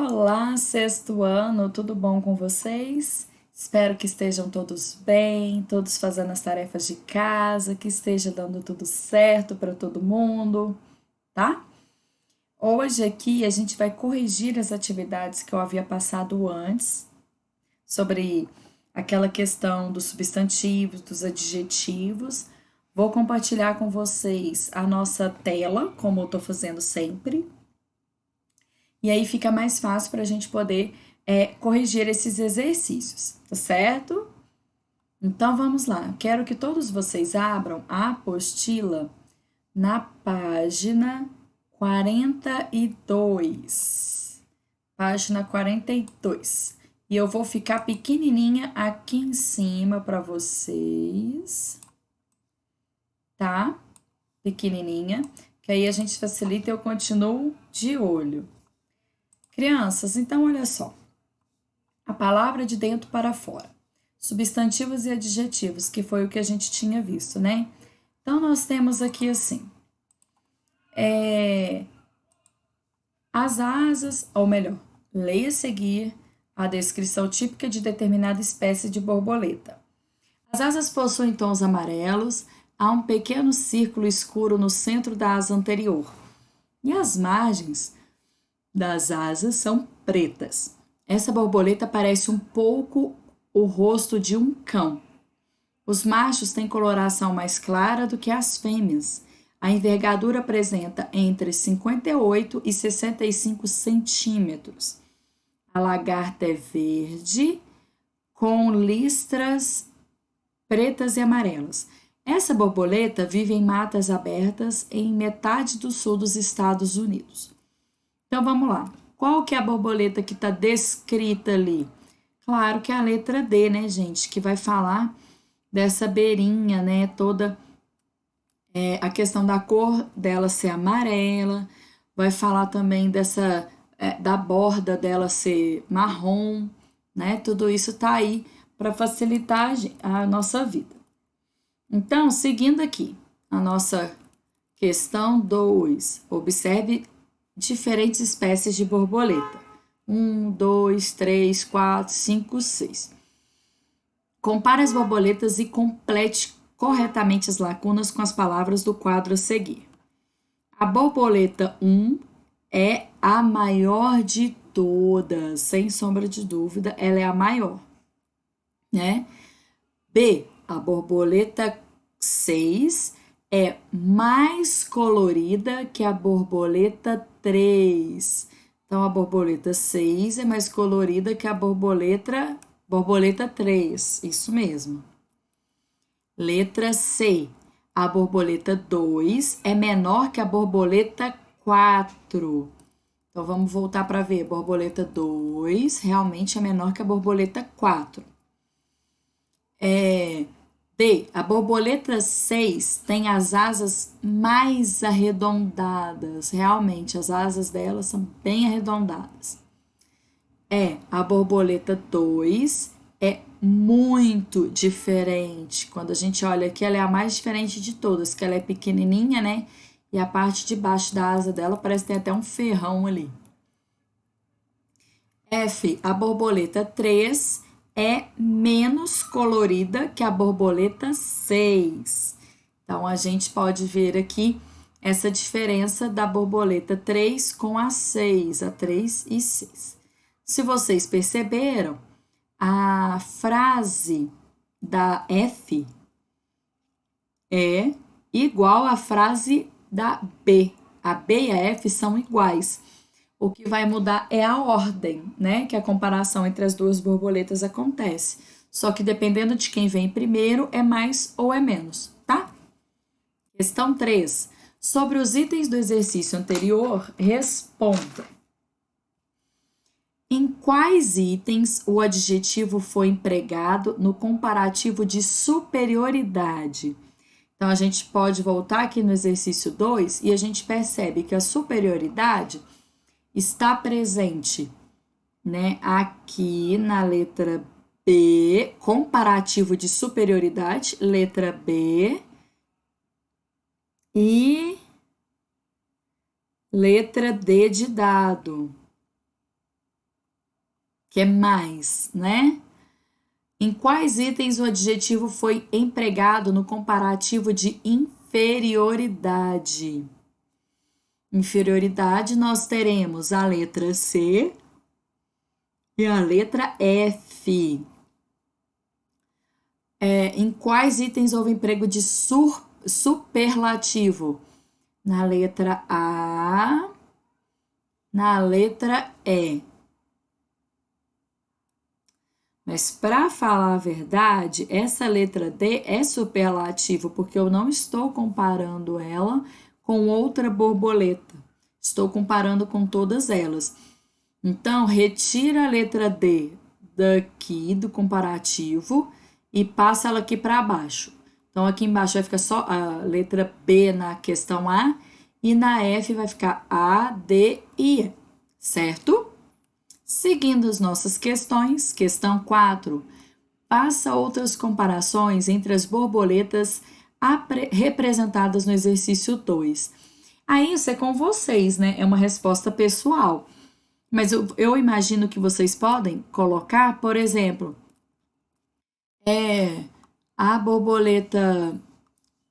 Olá, sexto ano, tudo bom com vocês? Espero que estejam todos bem, todos fazendo as tarefas de casa, que esteja dando tudo certo para todo mundo, tá? Hoje aqui a gente vai corrigir as atividades que eu havia passado antes, sobre aquela questão dos substantivos, dos adjetivos. Vou compartilhar com vocês a nossa tela, como eu estou fazendo sempre. E aí fica mais fácil para a gente poder corrigir esses exercícios, tá certo? Então vamos lá. Quero que todos vocês abram a apostila na página 42. Página 42. E eu vou ficar pequenininha aqui em cima para vocês, tá? Pequenininha, que aí a gente facilita e eu continuo de olho. Crianças, então olha só. A palavra de dentro para fora. Substantivos e adjetivos, que foi o que a gente tinha visto, né? Então nós temos aqui assim. As asas, ou melhor, leia a seguir a descrição típica de determinada espécie de borboleta. As asas possuem tons amarelos, há um pequeno círculo escuro no centro da asa anterior. E as margens das asas são pretas. Essa borboleta parece um pouco o rosto de um cão. Os machos têm coloração mais clara do que as fêmeas. A envergadura apresenta entre 58 e 65 centímetros. A lagarta é verde, com listras pretas e amarelas. Essa borboleta vive em matas abertas em metade do sul dos Estados Unidos. Então vamos lá. Qual que é a borboleta que está descrita ali? Claro que é a letra D, né, gente? Que vai falar dessa beirinha, né? Toda a questão da cor dela ser amarela. Vai falar também dessa da borda dela ser marrom, né? Tudo isso tá aí para facilitar a nossa vida. Então, seguindo aqui a nossa questão 2, observe diferentes espécies de borboleta. 1, 2, 3, 4, 5, 6. Compare as borboletas e complete corretamente as lacunas com as palavras do quadro a seguir. A borboleta 1 é a maior de todas, sem sombra de dúvida, ela é a maior, né? B, a borboleta 6 é mais colorida que a borboleta 3. Então, a borboleta 6 é mais colorida que a borboleta 3. Isso mesmo. Letra C. A borboleta 2 é menor que a borboleta 4. Então, vamos voltar para ver. Borboleta 2 realmente é menor que a borboleta 4. D. A borboleta 6 tem as asas mais arredondadas. Realmente, as asas dela são bem arredondadas. A borboleta 2 é muito diferente. Quando a gente olha aqui, ela é a mais diferente de todas, que ela é pequenininha, né? E a parte de baixo da asa dela parece ter até um ferrão ali. F. A borboleta 3 é menos colorida que a borboleta 6. Então, a gente pode ver aqui essa diferença da borboleta 3 com a 6, a 3 e 6. Se vocês perceberam, a frase da F é igual à frase da B. A B e a F são iguais. O que vai mudar é a ordem, né? Que a comparação entre as duas borboletas acontece. Só que dependendo de quem vem primeiro, é mais ou é menos, tá? Questão 3. Sobre os itens do exercício anterior, responda. Em quais itens o adjetivo foi empregado no comparativo de superioridade? Então, a gente pode voltar aqui no exercício 2 e a gente percebe que a superioridade está presente, né, aqui na letra B, comparativo de superioridade, letra B, e letra D de dado. que é mais, né? Em quais itens o adjetivo foi empregado no comparativo de inferioridade? Inferioridade, nós teremos a letra C e a letra F. Em quais itens houve emprego de superlativo? Na letra A, na letra E. Mas para falar a verdade, essa letra D é superlativo, porque eu não estou comparando ela com outra borboleta. Estou comparando com todas elas. Então, retira a letra D daqui do comparativo e passa ela aqui para baixo. Então, aqui embaixo vai ficar só a letra B na questão A e na F vai ficar A, D e E, certo? Seguindo as nossas questões, questão 4. Faça outras comparações entre as borboletas representadas no exercício 2. Aí isso é com vocês, né? É uma resposta pessoal. Mas eu imagino que vocês podem colocar, por exemplo, a borboleta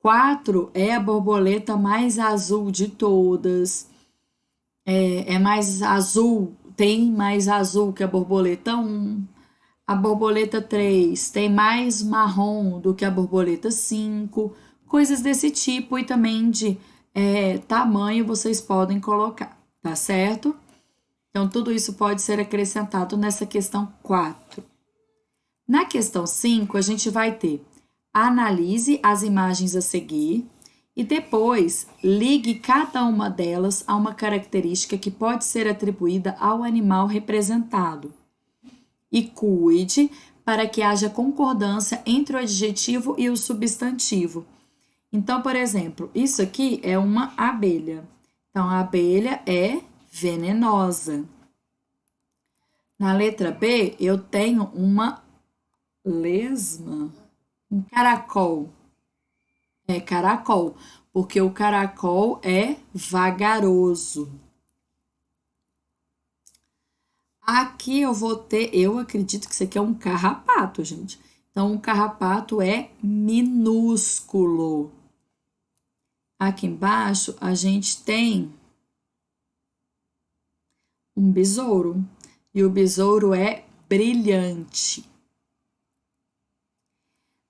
4 é a borboleta mais azul de todas. É mais azul, tem mais azul que a borboleta 1. A borboleta 3 tem mais marrom do que a borboleta 5. Coisas desse tipo e também de tamanho vocês podem colocar, tá certo? Então, tudo isso pode ser acrescentado nessa questão 4. Na questão 5, a gente vai ter analise as imagens a seguir e depois ligue cada uma delas a uma característica que pode ser atribuída ao animal representado. E cuide para que haja concordância entre o adjetivo e o substantivo. Então, por exemplo, isso aqui é uma abelha. Então, a abelha é venenosa. Na letra B, eu tenho uma lesma, um caracol. É caracol, porque o caracol é vagaroso. Aqui eu vou ter, eu acredito que isso aqui é um carrapato, gente. Então, um carrapato é minúsculo. Aqui embaixo, a gente tem um besouro. E o besouro é brilhante.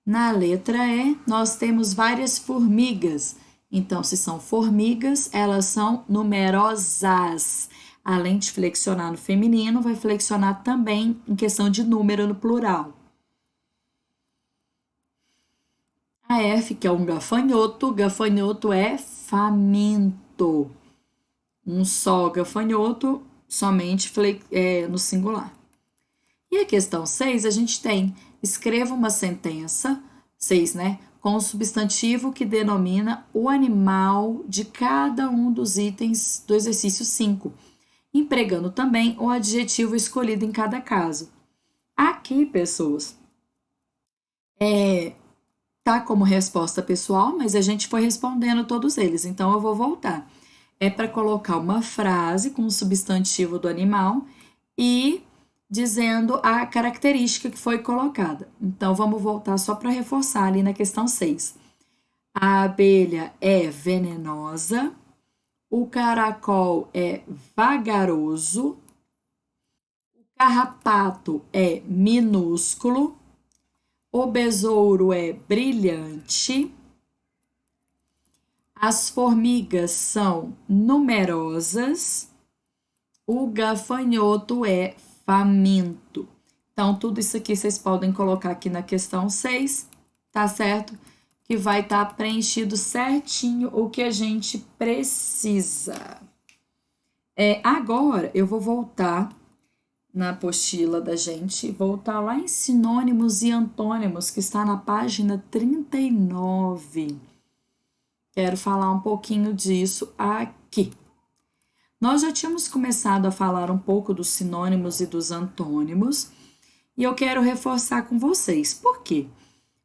Na letra E, nós temos várias formigas. Então, se são formigas, elas são numerosas. Além de flexionar no feminino, vai flexionar também em questão de número no plural. A F, que é um gafanhoto é faminto. Um só gafanhoto, somente no singular. E a questão 6, a gente tem, escreva uma sentença, 6, né? Com o substantivo que denomina o animal de cada um dos itens do exercício 5, empregando também o adjetivo escolhido em cada caso. Aqui, pessoas, tá como resposta pessoal, mas a gente foi respondendo todos eles, então eu vou voltar. É para colocar uma frase com o substantivo do animal e dizendo a característica que foi colocada. Então, vamos voltar só para reforçar ali na questão 6. A abelha é venenosa, o caracol é vagaroso, o carrapato é minúsculo, o besouro é brilhante, as formigas são numerosas, o gafanhoto é faminto. Então, tudo isso aqui vocês podem colocar aqui na questão 6, tá certo? Que vai estar preenchido certinho o que a gente precisa. Agora, eu vou voltar na apostila da gente, voltar lá em sinônimos e antônimos, que está na página 39. Quero falar um pouquinho disso aqui. Nós já tínhamos começado a falar um pouco dos sinônimos e dos antônimos, e eu quero reforçar com vocês. Por quê?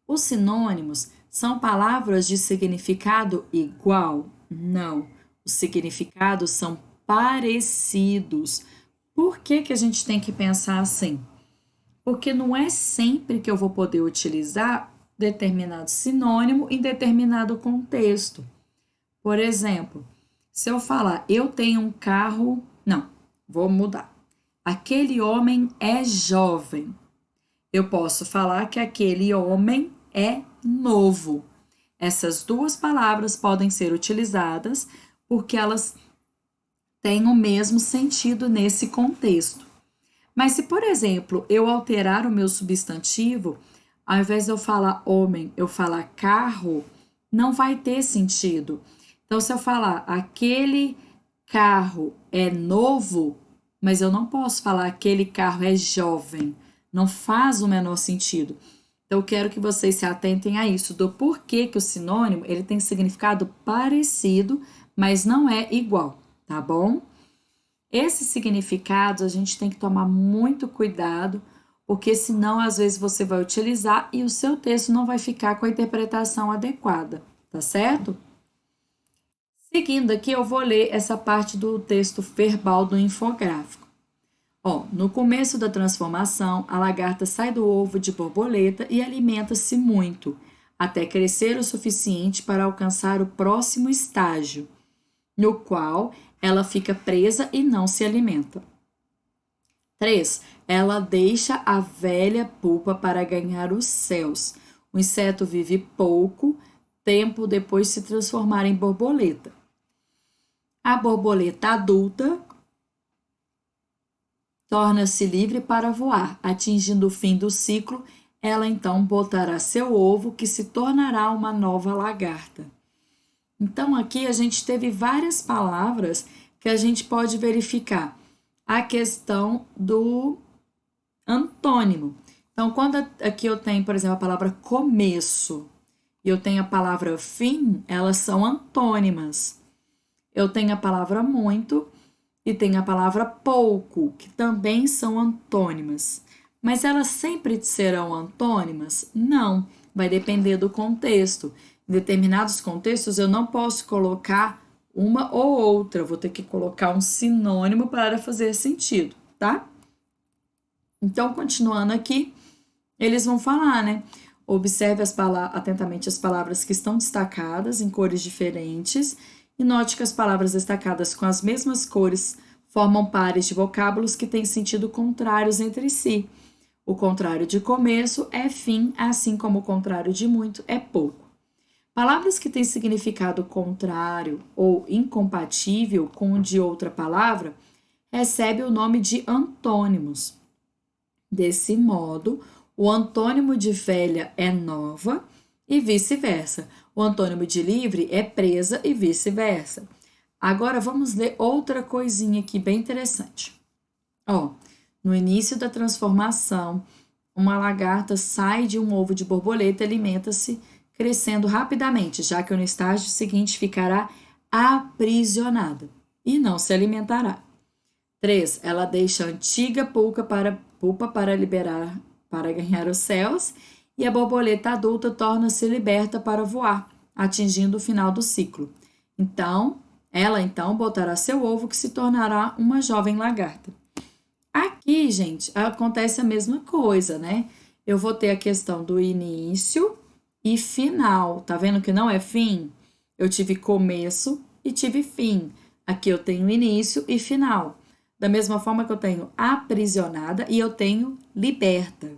Os sinônimos são palavras de significado igual? Não. Os significados são parecidos. Por que que a gente tem que pensar assim? Porque não é sempre que eu vou poder utilizar determinado sinônimo em determinado contexto. Por exemplo, se eu falar eu tenho um carro, não, vou mudar. Aquele homem é jovem. Eu posso falar que aquele homem é novo. Essas duas palavras podem ser utilizadas porque elas têm o mesmo sentido nesse contexto. Mas se, por exemplo, eu alterar o meu substantivo, ao invés de eu falar homem, eu falar carro, não vai ter sentido. Então, se eu falar aquele carro é novo, mas eu não posso falar aquele carro é jovem, não faz o menor sentido. Então, eu quero que vocês se atentem a isso, do porquê que o sinônimo ele tem significado parecido, mas não é igual, tá bom? Esses significados a gente tem que tomar muito cuidado, porque senão às vezes você vai utilizar e o seu texto não vai ficar com a interpretação adequada, tá certo? Seguindo aqui, eu vou ler essa parte do texto verbal do infográfico. Ó, no começo da transformação, a lagarta sai do ovo de borboleta e alimenta-se muito, até crescer o suficiente para alcançar o próximo estágio, no qual ela fica presa e não se alimenta. 3. Ela deixa a velha pupa para ganhar os céus. O inseto vive pouco tempo depois de se transformar em borboleta. A borboleta adulta torna-se livre para voar. Atingindo o fim do ciclo, ela então botará seu ovo, que se tornará uma nova lagarta. Então, aqui a gente teve várias palavras que a gente pode verificar a questão do antônimo. Então, quando aqui eu tenho, por exemplo, a palavra começo e eu tenho a palavra fim, elas são antônimas. Eu tenho a palavra muito e tenho a palavra pouco, que também são antônimas. Mas elas sempre serão antônimas? Não, vai depender do contexto. Em determinados contextos, eu não posso colocar uma ou outra, vou ter que colocar um sinônimo para fazer sentido, tá? Então, continuando aqui, eles vão falar, né? Observe atentamente as palavras que estão destacadas em cores diferentes e note que as palavras destacadas com as mesmas cores formam pares de vocábulos que têm sentido contrários entre si. O contrário de começo é fim, assim como o contrário de muito é pouco. Palavras que têm significado contrário ou incompatível com o de outra palavra recebem o nome de antônimos. Desse modo, o antônimo de velha é nova e vice-versa. O antônimo de livre é presa e vice-versa. Agora vamos ler outra coisinha aqui bem interessante. Ó, no início da transformação, uma lagarta sai de um ovo de borboleta e alimenta-se, crescendo rapidamente, já que no estágio seguinte ficará aprisionada e não se alimentará. 3. Ela deixa a antiga pupa para liberar, para ganhar os céus, e a borboleta adulta torna-se liberta para voar, atingindo o final do ciclo. Ela botará seu ovo, que se tornará uma jovem lagarta. Aqui, gente, acontece a mesma coisa, né? Eu vou ter a questão do início e final. Tá vendo que não é fim? Eu tive começo e tive fim. Aqui eu tenho início e final. Da mesma forma que eu tenho aprisionada e eu tenho liberta.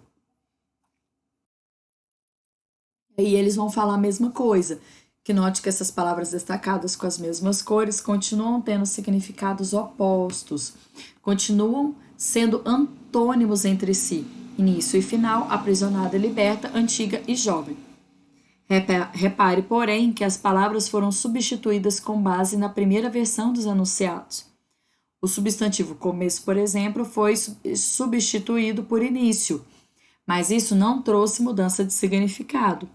E eles vão falar a mesma coisa. Que note que essas palavras destacadas com as mesmas cores continuam tendo significados opostos. Continuam sendo antônimos entre si. Início e final, aprisionada e liberta, antiga e jovem. Repare, porém, que as palavras foram substituídas com base na primeira versão dos enunciados. O substantivo começo, por exemplo, foi substituído por início, mas isso não trouxe mudança de significado.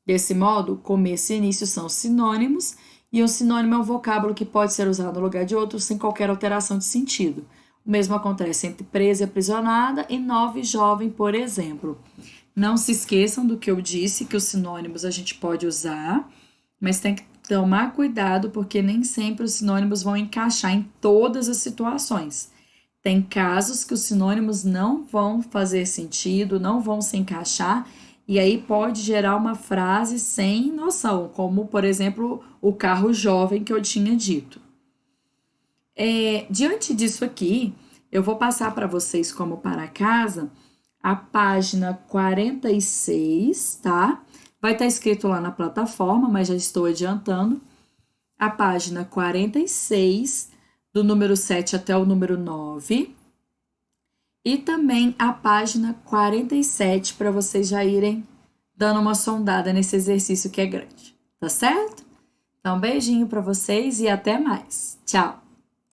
Desse modo, começo e início são sinônimos, e um sinônimo é um vocábulo que pode ser usado no lugar de outro sem qualquer alteração de sentido. O mesmo acontece entre presa e aprisionada e nova e jovem, por exemplo. Não se esqueçam do que eu disse, que os sinônimos a gente pode usar, mas tem que tomar cuidado porque nem sempre os sinônimos vão encaixar em todas as situações. Tem casos que os sinônimos não vão fazer sentido, não vão se encaixar, e aí pode gerar uma frase sem noção, como, por exemplo, o carro jovem que eu tinha dito. Diante disso aqui, eu vou passar para vocês como para casa a página 46, tá? Vai estar escrito lá na plataforma, mas já estou adiantando. A página 46, do número 7 até o número 9. E também a página 47 para vocês já irem dando uma sondada nesse exercício que é grande, tá certo? Então, um beijinho para vocês e até mais. Tchau!